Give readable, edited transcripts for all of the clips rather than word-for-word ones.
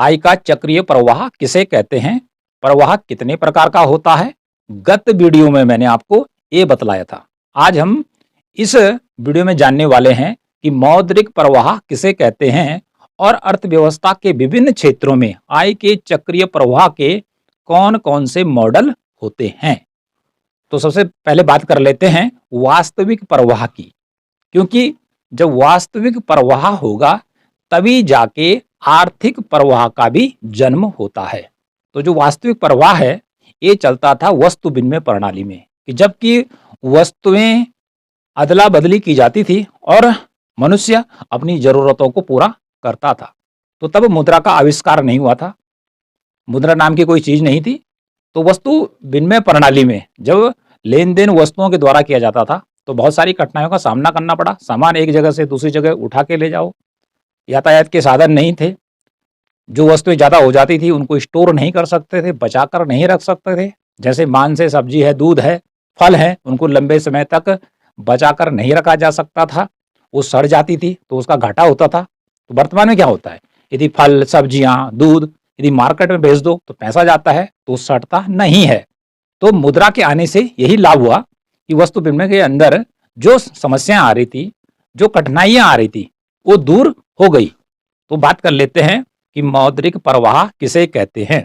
आय का चक्रीय प्रवाह किसे कहते हैं? प्रवाह कितने प्रकार का होता है? गत वीडियो में मैंने आपको ये बतलाया था। आज हम इस वीडियो में जानने वाले हैं कि मौद्रिक प्रवाह किसे कहते हैं और अर्थव्यवस्था के विभिन्न क्षेत्रों में आय के चक्रीय प्रवाह के कौन-कौन से मॉडल होते हैं। तो सबसे पहले बात कर लेते हैं वास्तविक प्रवाह की, क्योंकि जब वास्तविक प्रवाह होगा तभी जाके आर्थिक प्रवाह का भी जन्म होता है। तो जो वास्तविक प्रवाह है ये चलता था वस्तु विनिमय प्रणाली में, कि जबकि वस्तुएं अदला बदली की जाती थी और मनुष्य अपनी जरूरतों को पूरा करता था। तो तब मुद्रा का आविष्कार नहीं हुआ था, मुद्रा नाम की कोई चीज नहीं थी। तो वस्तु विनिमय प्रणाली में जब लेन देन वस्तुओं के द्वारा किया जाता था तो बहुत सारी कठिनाइयों का सामना करना पड़ा। सामान एक जगह से दूसरी जगह उठा के ले जाओ, यातायात के साधन नहीं थे, जो वस्तुएं ज़्यादा हो जाती थी उनको स्टोर नहीं कर सकते थे, बचा कर नहीं रख सकते थे। जैसे मांस है, सब्जी है, दूध है, फल है, उनको लंबे समय तक बचा कर नहीं रखा जा सकता था, वो सड़ जाती थी तो उसका घाटा होता था। तो वर्तमान में क्या होता है, यदि फल, सब्जियां, दूध यदि मार्केट में बेच दो तो पैसा जाता है, तो सड़ता नहीं है। तो मुद्रा के आने से यही लाभ हुआ कि वस्तु विनिमय के अंदर जो समस्याएं आ रही थी, जो कठिनाइयां आ रही थी, वो दूर हो गई। तो बात कर लेते हैं कि मौद्रिक प्रवाह किसे कहते हैं,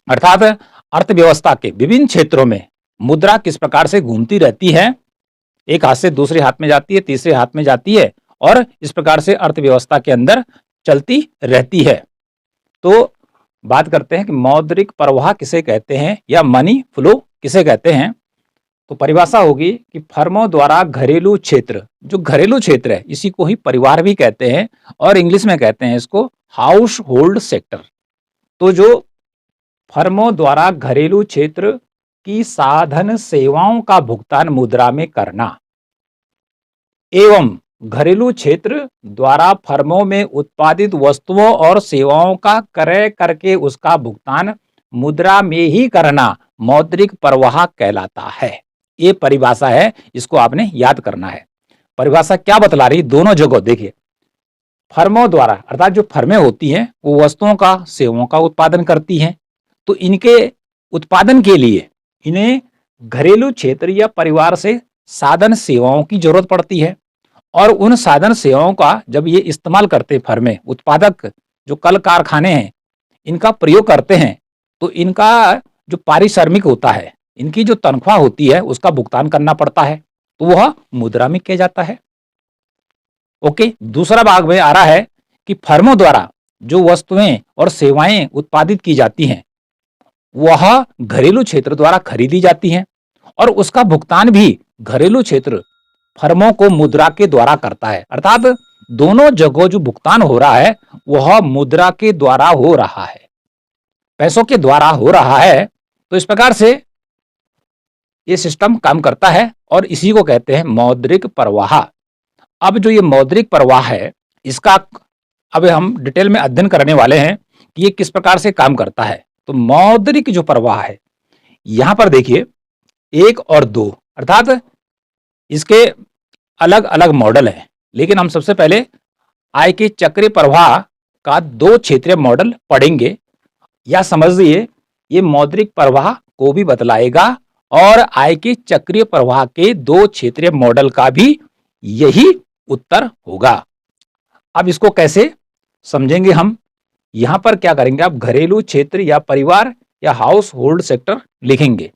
अर्थात अर्थव्यवस्था के विभिन्न क्षेत्रों में मुद्रा किस प्रकार से घूमती रहती है, एक हाथ से दूसरे हाथ में जाती है, तीसरे हाथ में जाती है और इस प्रकार से अर्थव्यवस्था के अंदर चलती रहती है। तो बात करते हैं कि मौद्रिक प्रवाह किसे कहते हैं या मनी फ्लो किसे कहते हैं। तो परिभाषा होगी कि फर्मों द्वारा घरेलू क्षेत्र, जो घरेलू क्षेत्र है इसी को ही परिवार भी कहते हैं और इंग्लिश में कहते हैं इसको हाउस होल्ड सेक्टर। तो जो फर्मों द्वारा घरेलू क्षेत्र की साधन सेवाओं का भुगतान मुद्रा में करना एवं घरेलू क्षेत्र द्वारा फर्मों में उत्पादित वस्तुओं और सेवाओं का क्रय करके उसका भुगतान मुद्रा में ही करना मौद्रिक प्रवाह कहलाता है। ये परिभाषा है, इसको आपने याद करना है। परिभाषा क्या बतला रही, दोनों जगह देखिए, फर्मों द्वारा अर्थात जो फर्में होती हैं वो वस्तुओं का, सेवाओं का उत्पादन करती हैं, तो इनके उत्पादन के लिए इन्हें घरेलू क्षेत्र या परिवार से साधन सेवाओं की जरूरत पड़ती है और उन साधन सेवाओं का जब ये इस्तेमाल करते फर्में, उत्पादक जो कल कारखाने हैं इनका प्रयोग करते हैं, तो इनका जो पारिश्रमिक होता है, इनकी जो तनख्वाह होती है उसका भुगतान करना पड़ता है, तो वह मुद्रा में किया जाता है। ओके, दूसरा भाग में आ रहा है कि फर्मों द्वारा जो वस्तुएं और सेवाएं उत्पादित की जाती हैं वह घरेलू क्षेत्र द्वारा खरीदी जाती हैं और उसका भुगतान भी घरेलू क्षेत्र फर्मों को मुद्रा के द्वारा करता है। अर्थात दोनों जगह जो भुगतान हो रहा है वह मुद्रा के द्वारा हो रहा है, पैसों के द्वारा हो रहा है। तो इस प्रकार से ये सिस्टम काम करता है और इसी को कहते हैं मौद्रिक प्रवाह। अब जो ये मौद्रिक प्रवाह है इसका अब हम डिटेल में अध्ययन करने वाले हैं कि ये किस प्रकार से काम करता है। तो मौद्रिक जो प्रवाह है यहां पर देखिए 1 और 2 अर्थात इसके अलग अलग मॉडल हैं, लेकिन हम सबसे पहले आय के चक्रीय प्रवाह का 2 क्षेत्रीय मॉडल पढ़ेंगे। या समझिए ये मौद्रिक प्रवाह को भी बतलाएगा और आय के चक्रीय प्रवाह के 2 क्षेत्रीय मॉडल का भी यही उत्तर होगा। अब इसको कैसे समझेंगे हम, यहां पर क्या करेंगे, आप घरेलू क्षेत्र या परिवार या हाउस होल्ड सेक्टर लिखेंगे।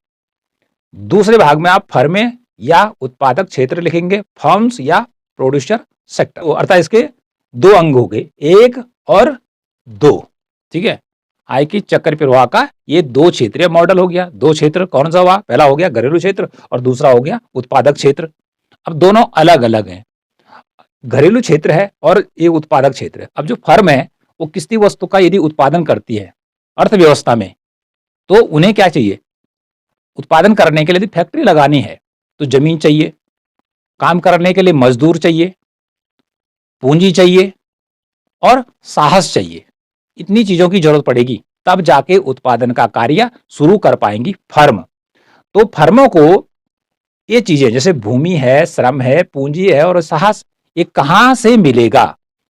दूसरे भाग में आप फर्में या उत्पादक क्षेत्र लिखेंगे, फर्म्स या प्रोड्यूसर सेक्टर। अर्थात इसके 2 अंग हो गए, 1 और 2। ठीक है, आय की चक्र प्रवाह का ये 2 क्षेत्रीय मॉडल हो गया। 2 क्षेत्र कौन सा हुआ, पहला हो गया घरेलू क्षेत्र और दूसरा हो गया उत्पादक क्षेत्र। अब दोनों अलग अलग हैं, घरेलू क्षेत्र है और ये उत्पादक क्षेत्र है। अब जो फर्म है वो किसी वस्तु का यदि उत्पादन करती है अर्थव्यवस्था में, तो उन्हें क्या चाहिए, उत्पादन करने के लिए यदि फैक्ट्री लगानी है तो जमीन चाहिए, काम करने के लिए मजदूर चाहिए, पूंजी चाहिए और साहस चाहिए। इतनी चीजों की जरूरत पड़ेगी, तब जाके उत्पादन का कार्य शुरू कर पाएंगी फर्म। तो फर्मों को ये चीजें जैसे भूमि है, श्रम है, पूंजी है और साहस, ये कहां से मिलेगा,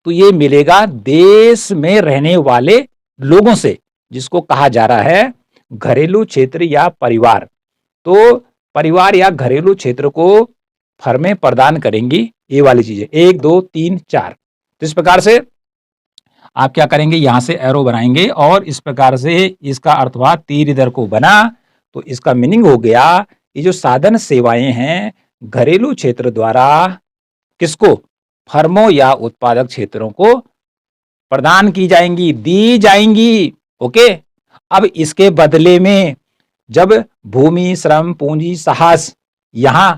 तो ये मिलेगा देश में रहने वाले लोगों से, जिसको कहा जा रहा है घरेलू क्षेत्र या परिवार। तो परिवार या घरेलू क्षेत्र को फर्में प्रदान करेंगी ये वाली चीजें, 1 2 3 4। तो इस प्रकार से आप क्या करेंगे, यहां से एरो बनाएंगे और इस प्रकार से इसका अर्थ हुआ तीर इधर को बना। तो इसका मीनिंग हो गया, ये जो साधन सेवाएं हैं घरेलू क्षेत्र द्वारा किसको, फर्मों या उत्पादक क्षेत्रों को प्रदान की जाएंगी, दी जाएंगी। ओके, अब इसके बदले में जब भूमि, श्रम, पूंजी, साहस, यहां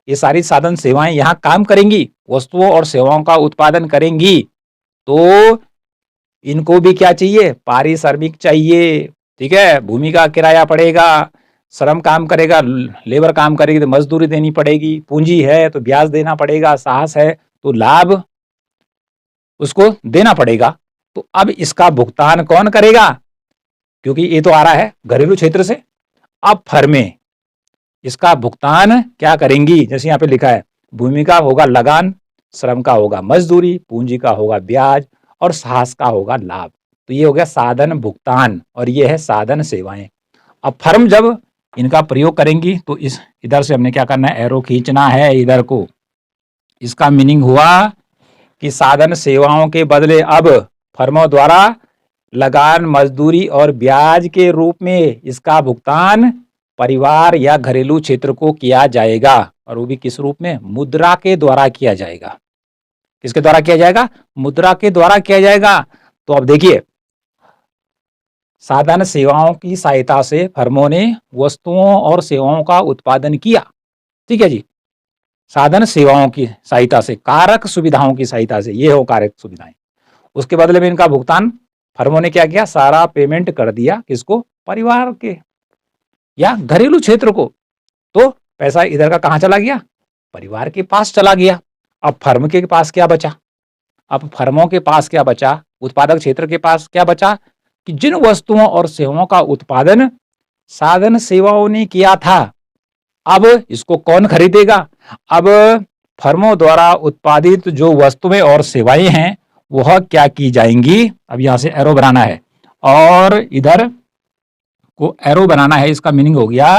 ये सारी साधन सेवाएं यहां काम करेंगी, वस्तुओं और सेवाओं का उत्पादन करेंगी, तो इनको भी क्या चाहिए, पारिश्रमिक चाहिए। ठीक है, भूमि का किराया पड़ेगा, श्रम काम करेगा, लेबर काम करेगी तो मजदूरी देनी पड़ेगी, पूंजी है तो ब्याज देना पड़ेगा, साहस है तो लाभ उसको देना पड़ेगा। तो अब इसका भुगतान कौन करेगा, क्योंकि ये तो आ रहा है घरेलू क्षेत्र से। अब फर्में इसका भुगतान क्या करेंगी, जैसे यहाँ पे लिखा है भूमि का होगा लगान, श्रम का होगा मजदूरी, पूंजी का होगा ब्याज और साहस का होगा लाभ। तो ये हो गया साधन भुगतान और ये है साधन सेवाएं। अब फर्म जब इनका प्रयोग करेंगी तो इस इधर से हमने क्या करना है, एरो खींचना है इधर को। इसका मीनिंग हुआ कि साधन सेवाओं के बदले अब फर्मों द्वारा लगान, मजदूरी और ब्याज के रूप में इसका भुगतान परिवार या घरेलू क्षेत्र को किया जाएगा, और वो भी किस रूप में, मुद्रा के द्वारा किया जाएगा। किसके द्वारा किया जाएगा, मुद्रा के द्वारा किया जाएगा। तो अब देखिए, साधन सेवाओं की सहायता से फर्मों ने वस्तुओं और सेवाओं का उत्पादन किया। ठीक है जी, साधन सेवाओं की सहायता से, कारक सुविधाओं की सहायता से, ये हो कारक सुविधाएं। उसके बदले में इनका भुगतान फर्मों ने क्या किया, सारा पेमेंट कर दिया किसको, परिवार के या घरेलू क्षेत्र को। तो पैसा इधर का कहां चला गया, परिवार के पास चला गया। अब फर्म के पास क्या बचा, अब फर्मों के पास क्या बचा, उत्पादक क्षेत्र के पास क्या बचा, कि जिन वस्तुओं और सेवाओं का उत्पादन साधन सेवाओं ने किया था, अब इसको कौन खरीदेगा। अब फर्मों द्वारा उत्पादित जो वस्तुएं और सेवाएं हैं वह क्या की जाएंगी, अब यहां से एरो बनाना है और इधर को एरो बनाना है। इसका मीनिंग हो गया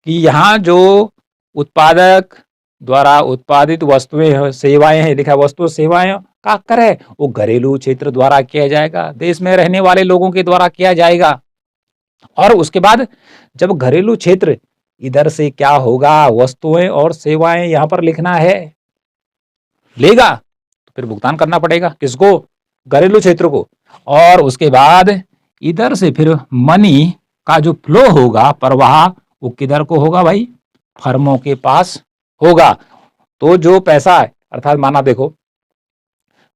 कि यहां जो उत्पादक द्वारा उत्पादित वस्तुएं सेवाएं हैं, लिखा वस्तु सेवाएं का कर है वो घरेलू क्षेत्र द्वारा किया जाएगा, देश में रहने वाले लोगों के द्वारा किया जाएगा। और उसके बाद जब घरेलू क्षेत्र, इधर से क्या होगा, वस्तुएं और सेवाएं यहां पर लिखना है, लेगा तो फिर भुगतान करना पड़ेगा किसको, घरेलू क्षेत्र को। और उसके बाद इधर से फिर मनी का जो फ्लो होगा, प्रवाह, वो किधर को होगा भाई, फर्मों के पास होगा। तो जो पैसा है, अर्थात माना देखो,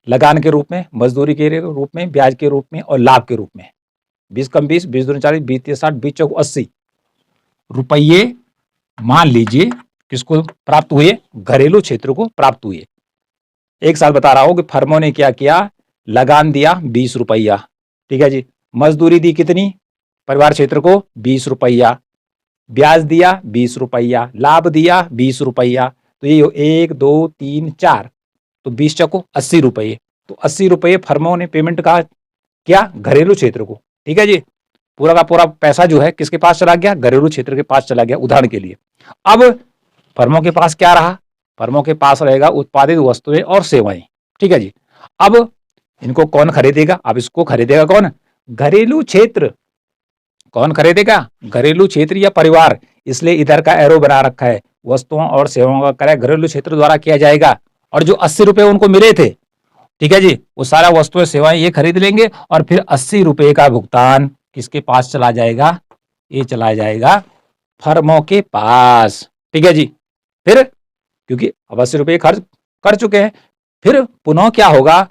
लगान के रूप में, मजदूरी के रूप में, ब्याज के रूप में और लाभ के रूप में, 20 कम 20, 20 दूनी 40, 20 तीस 60, 20 चौक 80 रुपये मान लीजिए किसको प्राप्त हुए, घरेलू क्षेत्र को प्राप्त हुए। एक साल बता रहा हूं कि फर्मों ने क्या किया, लगान दिया 20 रुपया, ठीक है जी, मजदूरी दी कितनी, परिवार क्षेत्र को 20 रुपया, ब्याज दिया 20 रुपया, लाभ दिया 20 रुपया। तो ये 1 2 3 4, तो 20 चौको 80 रुपये। तो 80 रुपये फर्मों ने पेमेंट का क्या, घरेलू क्षेत्र को। ठीक है जी, पूरा का पूरा पैसा जो है किसके पास चला गया, घरेलू क्षेत्र के पास चला गया, उदाहरण के लिए। अब फर्मों के पास क्या रहा, फर्मों के पास रहेगा उत्पादित वस्तुएं और सेवाएं। ठीक है जी, अब इनको कौन खरीदेगा, अब इसको खरीदेगा कौन, घरेलू क्षेत्र। कौन खरीदेगा, घरेलू क्षेत्र या परिवार, इसलिए इधर का एरो बना रखा है, वस्तुओं और सेवाओं का क्रय घरेलू क्षेत्र द्वारा किया जाएगा। और जो 80 रुपए उनको मिले थे, ठीक है जी, वो सारा वस्तुएं सेवाएं ये खरीद लेंगे और फिर 80 रुपए का भुगतान किसके पास चला जाएगा, ये चला जाएगा फर्मों के पास। ठीक है जी, फिर क्योंकि अब 80 रुपए खर्च कर चुके हैं, फिर पुनः क्या होगा,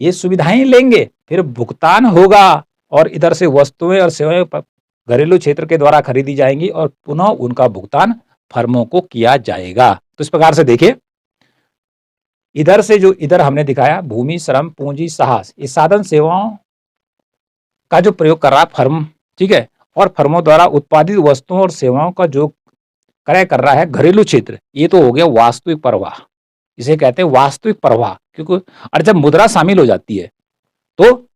ये सुविधाएं लेंगे, फिर भुगतान होगा और इधर से वस्तुएं और सेवाएं घरेलू क्षेत्र के द्वारा खरीदी जाएंगी और पुनः उनका भुगतान फर्मों को किया जाएगा। तो इस प्रकार से देखिए, इधर से जो इधर हमने दिखाया भूमि, श्रम, पूंजी, साहस, इस साधन सेवाओं का जो प्रयोग कर रहा है फर्म, ठीक है, और फर्मों द्वारा उत्पादित वस्तुओं और सेवाओं का जो क्रय कर रहा है घरेलू क्षेत्र, ये तो हो गया वास्तविक प्रवाह, इसे कहते हैं वास्तविक प्रवाह। क्योंकि और जब मुद्रा शामिल हो जाती है तो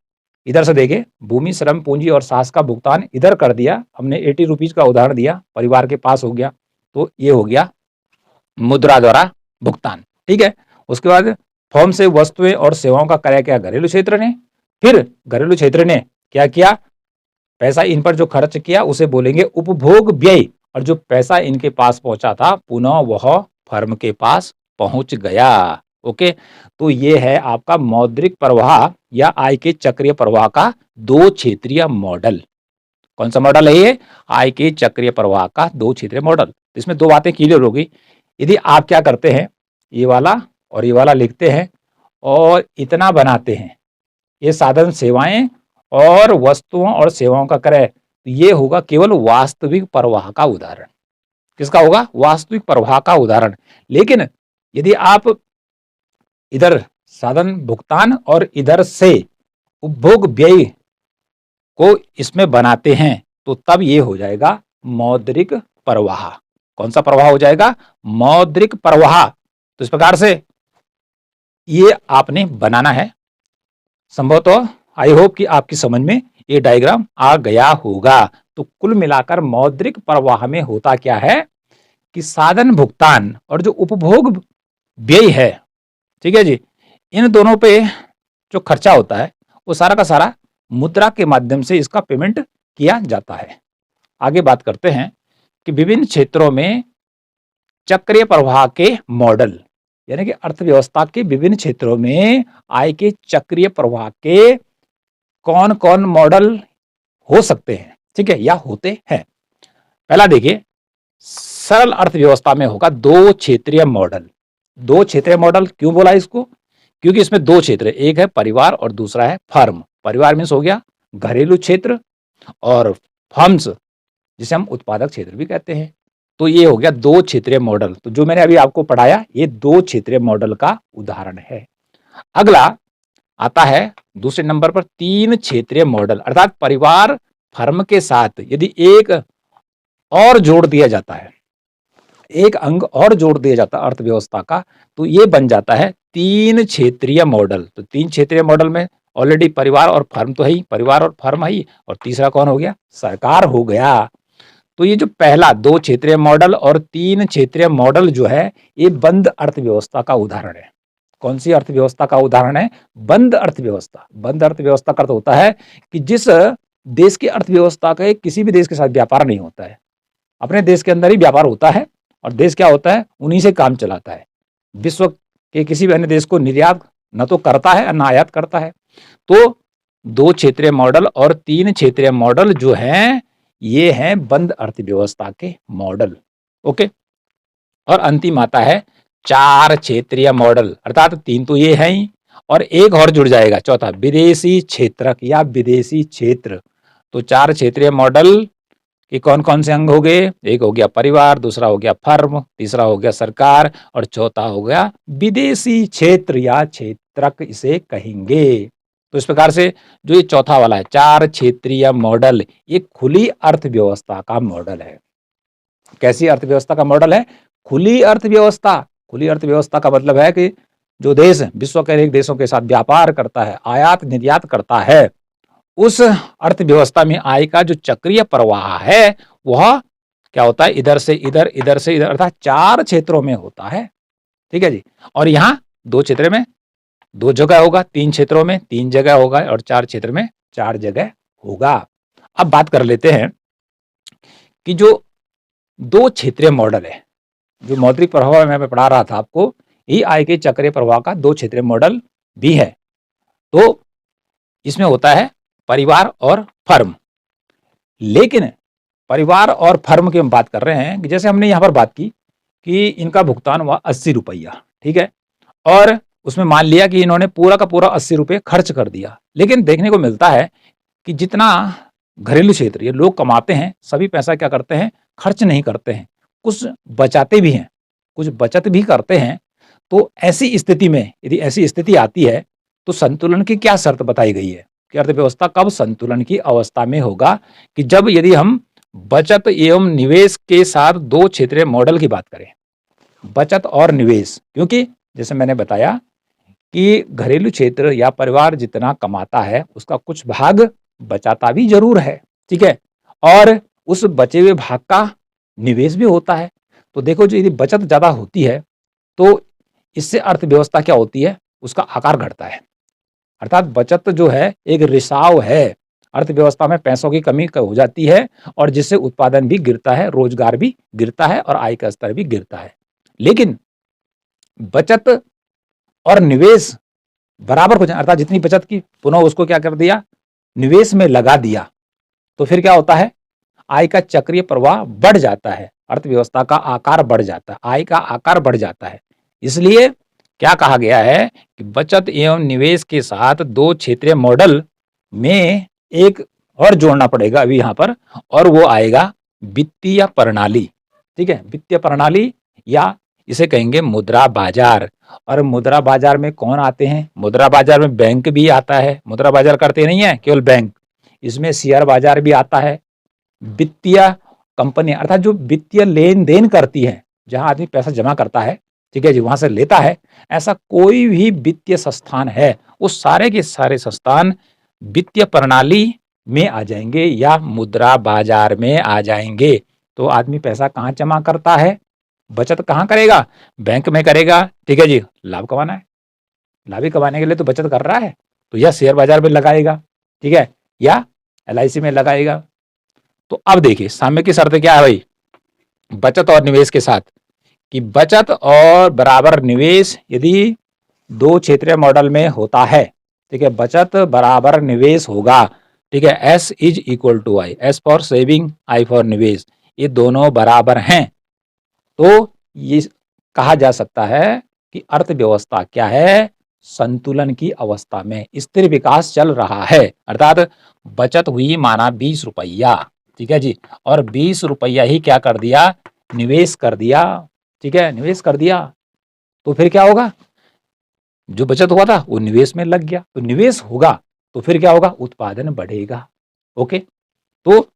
इधर से देखें, भूमि, श्रम, पूंजी और सास का भुगतान इधर कर दिया हमने, 80 रुपीज का उदाहरण दिया, परिवार के पास हो गया, तो ये हो गया मुद्रा द्वारा भुगतान। ठीक है। उसके बाद फर्म से वस्तुएं और सेवाओं का क्रय किया घरेलू क्षेत्र ने, फिर घरेलू क्षेत्र ने क्या किया, पैसा इन पर जो खर्च किया उसे बोलेंगे उपभोग व्यय, और जो पैसा इनके पास पहुंचा था पुनः वह फर्म के पास पहुंच गया। ओके, तो ये है आपका मौद्रिक प्रवाह या आय के चक्रीय प्रवाह का दो क्षेत्रीय मॉडल। कौन सा मॉडल है ये? आय के चक्रीय प्रवाह का दो क्षेत्रीय मॉडल। इसमें दो बातें क्लियर होगी। यदि आप क्या करते हैं, ये वाला और ये वाला लिखते हैं और इतना बनाते हैं, ये साधन सेवाएं और वस्तुओं और सेवाओं का क्रय, तो ये होगा केवल वास्तविक प्रवाह का उदाहरण। किसका होगा? वास्तविक प्रवाह का उदाहरण। लेकिन यदि आप इधर साधन भुगतान और इधर से उपभोग व्यय को इसमें बनाते हैं, तो तब ये हो जाएगा मौद्रिक प्रवाह। कौन सा प्रवाह हो जाएगा? मौद्रिक प्रवाह। तो इस प्रकार से ये आपने बनाना है। संभवतः आई होप कि आपकी समझ में ये डायग्राम आ गया होगा। तो कुल मिलाकर मौद्रिक प्रवाह में होता क्या है कि साधन भुगतान और जो उपभोग व्यय है, ठीक है जी, इन दोनों पे जो खर्चा होता है वो सारा का सारा मुद्रा के माध्यम से इसका पेमेंट किया जाता है। आगे बात करते हैं कि विभिन्न क्षेत्रों में चक्रीय प्रवाह के मॉडल, यानी कि अर्थव्यवस्था के विभिन्न क्षेत्रों में आय के चक्रीय प्रवाह के कौन कौन मॉडल हो सकते हैं, ठीक है, या होते हैं। पहला देखिए, सरल अर्थव्यवस्था में होगा दो क्षेत्रीय मॉडल। दो क्षेत्रीय मॉडल क्यों बोला इसको? क्योंकि इसमें दो क्षेत्र, एक है परिवार और दूसरा है फर्म। परिवार मीन्स हो गया घरेलू क्षेत्र, और फर्म्स जिसे हम उत्पादक क्षेत्र भी कहते हैं। तो ये हो गया दो क्षेत्रीय मॉडल। तो जो मैंने अभी आपको पढ़ाया ये दो क्षेत्रीय मॉडल का उदाहरण है। अगला आता है दूसरे नंबर पर तीन क्षेत्रीय मॉडल, अर्थात परिवार फर्म के साथ यदि एक और जोड़ दिया जाता है, एक अंग और जोड़ दिया जाता है अर्थव्यवस्था का, तो ये बन जाता है तीन क्षेत्रीय मॉडल। तो तीन क्षेत्रीय मॉडल में ऑलरेडी परिवार और फर्म तो है ही, परिवार और फर्म है ही, और तीसरा कौन हो गया? सरकार हो गया। तो ये जो पहला दो क्षेत्रीय मॉडल और तीन क्षेत्रीय मॉडल जो है, ये बंद अर्थव्यवस्था का उदाहरण है। कौन सी अर्थव्यवस्था का उदाहरण है? बंद अर्थव्यवस्था। बंद अर्थव्यवस्था का अर्थ होता है कि जिस देश की अर्थव्यवस्था का किसी भी देश के साथ व्यापार नहीं होता है, अपने देश के अंदर ही व्यापार होता है, और देश क्या होता है? उन्हीं से काम चलाता है। विश्व के किसी भी अन्य देश को निर्यात न तो करता है न आयात करता है। तो दो क्षेत्रीय मॉडल और तीन क्षेत्रीय मॉडल जो हैं, ये हैं बंद अर्थव्यवस्था के मॉडल। ओके, और अंतिम आता है चार क्षेत्रीय मॉडल, अर्थात तीन तो ये हैं ही और एक और जुड़ जाएगा चौथा, विदेशी क्षेत्रक या विदेशी क्षेत्र। तो चार क्षेत्रीय मॉडल कि कौन कौन से अंग हो गए? एक हो गया परिवार, दूसरा हो गया फर्म, तीसरा हो गया सरकार, और चौथा हो गया विदेशी क्षेत्र या क्षेत्रक इसे कहेंगे। तो इस प्रकार से जो ये चौथा वाला है चार क्षेत्रीय मॉडल, ये खुली अर्थव्यवस्था का मॉडल है। कैसी अर्थव्यवस्था का मॉडल है? खुली अर्थव्यवस्था। खुली अर्थव्यवस्था का मतलब है कि जो देश विश्व के अनेक देशों के साथ व्यापार करता है, आयात निर्यात करता है, उस अर्थव्यवस्था में आय का जो चक्रीय प्रवाह है वह क्या होता है? इधर से इधर, इधर से इधर, अर्थात चार क्षेत्रों में होता है। ठीक है जी। और यहां दो क्षेत्र में दो जगह होगा, तीन क्षेत्रों में तीन जगह होगा, और चार क्षेत्र में चार जगह होगा। अब बात कर लेते हैं कि जो दो क्षेत्रीय मॉडल है, जो मौद्रिक प्रभाव में मैं पढ़ा रहा था आपको, ये आय के चक्रीय प्रवाह का दो क्षेत्रीय मॉडल भी है। तो इसमें होता है परिवार और फर्म। लेकिन परिवार और फर्म की हम बात कर रहे हैं कि जैसे हमने यहां पर बात की कि इनका भुगतान हुआ 80 रुपया, ठीक है, और उसमें मान लिया कि इन्होंने पूरा का पूरा 80 रुपये खर्च कर दिया। लेकिन देखने को मिलता है कि जितना घरेलू क्षेत्र ये लोग कमाते हैं, सभी पैसा क्या करते हैं? खर्च नहीं करते हैं, कुछ बचाते भी हैं, कुछ बचत भी करते हैं। तो ऐसी स्थिति में यदि ऐसी स्थिति आती है तो संतुलन की क्या शर्त बताई गई है कि अर्थव्यवस्था कब संतुलन की अवस्था में होगा? कि जब यदि हम बचत एवं निवेश के साथ दो क्षेत्रीय मॉडल की बात करें, बचत और निवेश, क्योंकि जैसे मैंने बताया कि घरेलू क्षेत्र या परिवार जितना कमाता है उसका कुछ भाग बचाता भी जरूर है, ठीक है, और उस बचे हुए भाग का निवेश भी होता है। तो देखो, जो यदि बचत ज्यादा होती है तो इससे अर्थव्यवस्था क्या होती है, उसका आकार घटता है। अर्थात बचत जो है एक रिसाव है, अर्थव्यवस्था में पैसों की कमी हो जाती है और जिससे उत्पादन भी गिरता है, रोजगार भी गिरता है और आय का स्तर भी गिरता है। लेकिन बचत और निवेश बराबर हो जाए, अर्थात जितनी बचत की पुनः उसको क्या कर दिया, निवेश में लगा दिया, तो फिर क्या होता है, आय का चक्रीय प्रवाह बढ़ जाता है, अर्थव्यवस्था का आकार बढ़ जाता है, आय का आकार बढ़ जाता है। इसलिए क्या कहा गया है कि बचत एवं निवेश के साथ दो क्षेत्रीय मॉडल में एक और जोड़ना पड़ेगा अभी यहां पर, और वो आएगा वित्तीय प्रणाली। ठीक है, वित्तीय प्रणाली या इसे कहेंगे मुद्रा बाजार। और मुद्रा बाजार में कौन आते हैं, मुद्रा बाजार में बैंक भी आता है, मुद्रा बाजार करते नहीं है केवल बैंक, इसमें शेयर बाजार भी आता है। वित्तीय कंपनी अर्थात जो वित्तीय लेन देन करती है, जहां आदमी पैसा जमा करता है, ठीक है जी, वहां से लेता है, ऐसा कोई भी वित्तीय संस्थान है, वो सारे के सारे संस्थान वित्तीय प्रणाली में आ जाएंगे या मुद्रा बाजार में आ जाएंगे। तो आदमी पैसा कहाँ जमा करता है, बचत कहाँ करेगा, बैंक में करेगा, ठीक है जी, लाभ कमाना है, लाभ ही कमाने के लिए तो बचत कर रहा है, तो या शेयर बाजार में लगाएगा, ठीक है, या LIC में लगाएगा। तो अब देखिए साम्य की शर्त क्या है भाई, बचत और निवेश के साथ, कि बचत और बराबर निवेश यदि दो क्षेत्रीय मॉडल में होता है, ठीक है, बचत बराबर निवेश होगा, ठीक है, S is equal to I, S for saving, I for निवेश, ये दोनों बराबर हैं, तो ये कहा जा सकता है कि अर्थव्यवस्था क्या है, संतुलन की अवस्था में स्थिर विकास चल रहा है। अर्थात बचत हुई माना 20 रुपया, ठीक है जी, और 20 रुपया ही क्या कर दिया, निवेश कर दिया, ठीक है, निवेश कर दिया, तो फिर क्या होगा, जो बचत हुआ था वो निवेश में लग गया, तो निवेश होगा तो फिर क्या होगा, उत्पादन बढ़ेगा। ओके, तो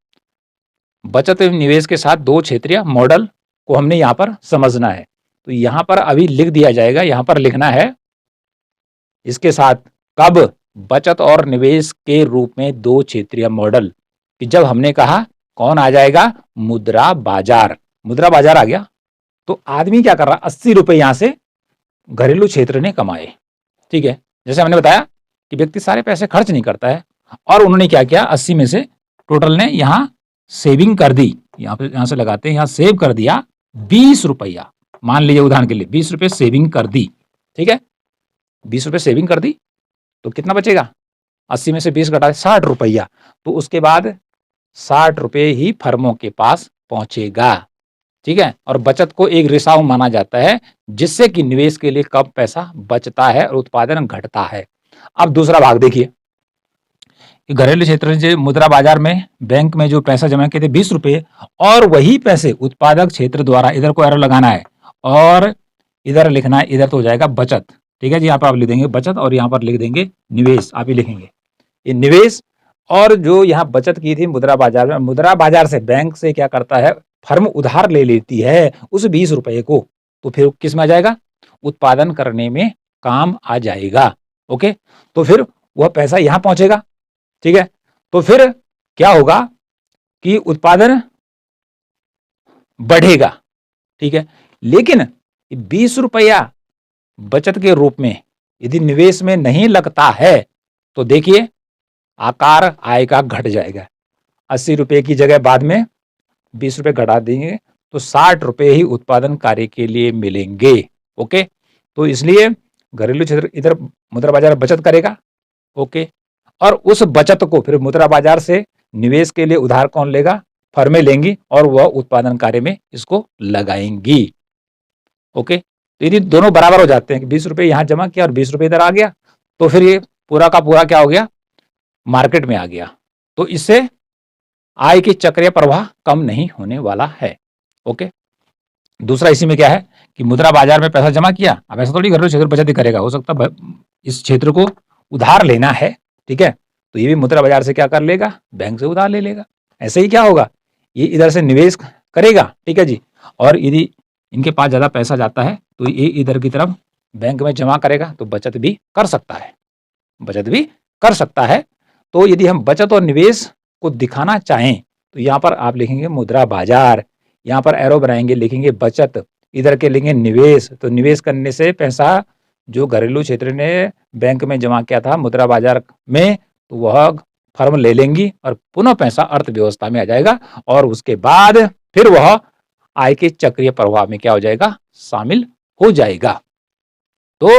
बचत एवं निवेश के साथ दो क्षेत्रीय मॉडल को हमने यहां पर समझना है। तो यहां पर अभी लिख दिया जाएगा, यहां पर लिखना है इसके साथ कब, बचत और निवेश के रूप में दो क्षेत्रीय मॉडल, कि जब हमने कहा कौन आ जाएगा, मुद्रा बाजार, मुद्रा बाजार आ गया, तो आदमी क्या कर रहा, 80 रुपए यहां से घरेलू क्षेत्र ने कमाए, ठीक है, जैसे हमने बताया कि व्यक्ति सारे पैसे खर्च नहीं करता है, और उन्होंने क्या किया, 80 में से टोटल ने यहां सेविंग कर दी, यहां से लगाते हैं, यहां सेव कर दिया 20 रुपया, मान लीजिए उदाहरण के लिए 20 रुपए सेविंग कर दी, ठीक है, 20 रुपए सेविंग कर दी, तो कितना बचेगा, 80 में से 20 घटा 60 रुपया, तो उसके बाद 60 रुपए ही फर्मों के पास पहुंचेगा, ठीक है, और बचत को एक रिसाव माना जाता है, जिससे कि निवेश के लिए कम पैसा बचता है और उत्पादन घटता है। अब दूसरा भाग देखिए, घरेलू क्षेत्र जो मुद्रा बाजार में बैंक में जो पैसा जमा किए थे 20 रुपए, और वही पैसे उत्पादक क्षेत्र द्वारा, इधर को एरो लगाना है और इधर लिखना है, इधर तो हो जाएगा बचत, ठीक है जी, यहाँ पर आप लिख देंगे बचत और यहाँ पर लिख देंगे निवेश, आप ही लिखेंगे ये निवेश। और जो यहाँ बचत की थी मुद्रा बाजार में, मुद्रा बाजार से बैंक से क्या करता है, फर्म उधार ले लेती है उस 20 रुपए को, तो फिर किस में आ जाएगा, उत्पादन करने में काम आ जाएगा। ओके, तो फिर वह पैसा यहाँ पहुंचेगा, ठीक है, तो फिर क्या होगा कि उत्पादन बढ़ेगा, ठीक है, लेकिन 20 रुपया बचत के रूप में यदि निवेश में नहीं लगता है, तो देखिए आकार आय का घट जाएगा, 80 रुपए की जगह बाद में 20 रुपए घटा देंगे तो 60 रुपए ही उत्पादन कार्य के लिए मिलेंगे। ओके, तो इसलिए घरेलू क्षेत्र इधर मुद्रा बाजार बचत करेगा, ओके, और उस बचत को फिर मुद्रा बाजार से निवेश के लिए उधार कौन लेगा, फर्में लेंगी और वह उत्पादन कार्य में इसको लगाएंगी। ओके, तो यदि दोनों बराबर हो जाते हैं कि 20 रुपए यहां जमा किया और 20 रुपए इधर आ गया, तो फिर ये पूरा का पूरा क्या हो गया, मार्केट में आ गया, तो इससे आय की चक्रीय प्रवाह कम नहीं होने वाला है। ओके, दूसरा इसी में क्या है कि मुद्रा बाजार में पैसा जमा किया, अब ऐसा थोड़ी घरेलू क्षेत्र बचत ही करेगा, हो सकता है इस क्षेत्र को उधार लेना है, ठीक है, तो ये भी मुद्रा बाजार से क्या कर लेगा, बैंक से उधार ले लेगा। ऐसे ही क्या होगा, ये इधर से निवेश करेगा, ठीक है जी, और यदि इनके पास ज्यादा पैसा जाता है तो ये इधर की तरफ बैंक में जमा करेगा तो बचत भी कर सकता है, बचत भी कर सकता है। तो यदि हम बचत और निवेश को दिखाना चाहें तो यहाँ पर आप लिखेंगे मुद्रा बाजार, यहाँ पर एरो बनाएंगे, लिखेंगे बचत, इधर के लिखेंगे निवेश। तो निवेश करने से पैसा जो घरेलू क्षेत्र ने बैंक में जमा किया था मुद्रा बाजार में, तो वह फर्म ले लेंगी और पुनः पैसा अर्थव्यवस्था में आ जाएगा और उसके बाद फिर वह आय के चक्रीय प्रवाह में क्या हो जाएगा, शामिल हो जाएगा। तो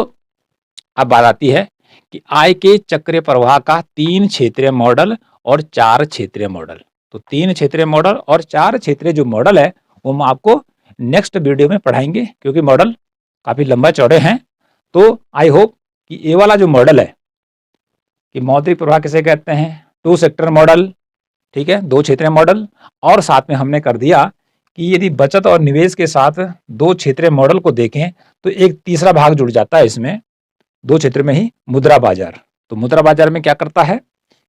अब बात आती है कि आय के चक्रीय प्रवाह का 3 क्षेत्रीय मॉडल और 4 क्षेत्रीय मॉडल। तो 3 क्षेत्रीय मॉडल और 4 क्षेत्रीय जो मॉडल है वो हम आपको नेक्स्ट वीडियो में पढ़ाएंगे, क्योंकि मॉडल काफी लंबा चौड़े हैं। तो आई होप कि ये वाला जो मॉडल है कि मौद्रिक प्रवाह किसे कहते हैं, 2 सेक्टर मॉडल, ठीक है, 2 क्षेत्रीय मॉडल, और साथ में हमने कर दिया कि यदि बचत और निवेश के साथ 2 क्षेत्रीय मॉडल को देखें तो एक तीसरा भाग जुड़ जाता है इसमें 2 क्षेत्र में ही, मुद्रा बाजार। तो मुद्रा बाजार में क्या करता है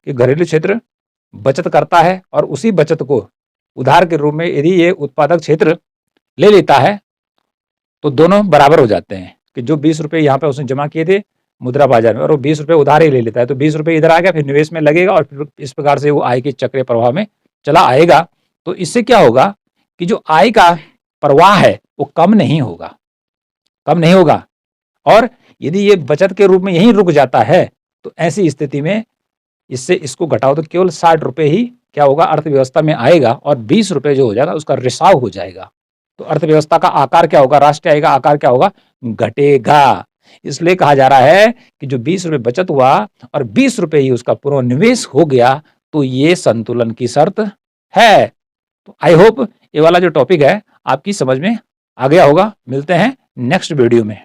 कि घरेलू क्षेत्र बचत करता है और उसी बचत को उधार के रूप में यदि ये उत्पादक क्षेत्र ले लेता है तो दोनों बराबर हो जाते हैं कि जो 20 रुपये यहाँ पे उसने जमा किए थे मुद्रा बाजार में और वो 20 रुपये उधार ही ले लेता है, तो 20 रुपये इधर आ गया, फिर निवेश में लगेगा और फिर इस प्रकार से वो आय के चक्रीय प्रवाह में चला आएगा। तो इससे क्या होगा कि जो आय का प्रवाह है वो कम नहीं होगा, कम नहीं होगा। और यदि ये बचत के रूप में यहीं रुक जाता है तो ऐसी स्थिति में इससे इसको घटाओ तो केवल 60 रुपये ही क्या होगा, अर्थव्यवस्था में आएगा और 20 रुपये जो हो जाएगा उसका रिसाव हो जाएगा। तो अर्थव्यवस्था का आकार क्या होगा, राष्ट्रीय आय का आकार क्या होगा, घटेगा। इसलिए कहा जा रहा है कि जो 20 रुपये बचत हुआ और 20 रुपये ही उसका पुनर्निवेश हो गया तो ये संतुलन की शर्त है। तो आई होप ये वाला जो टॉपिक है आपकी समझ में आ गया होगा। मिलते हैं नेक्स्ट वीडियो में।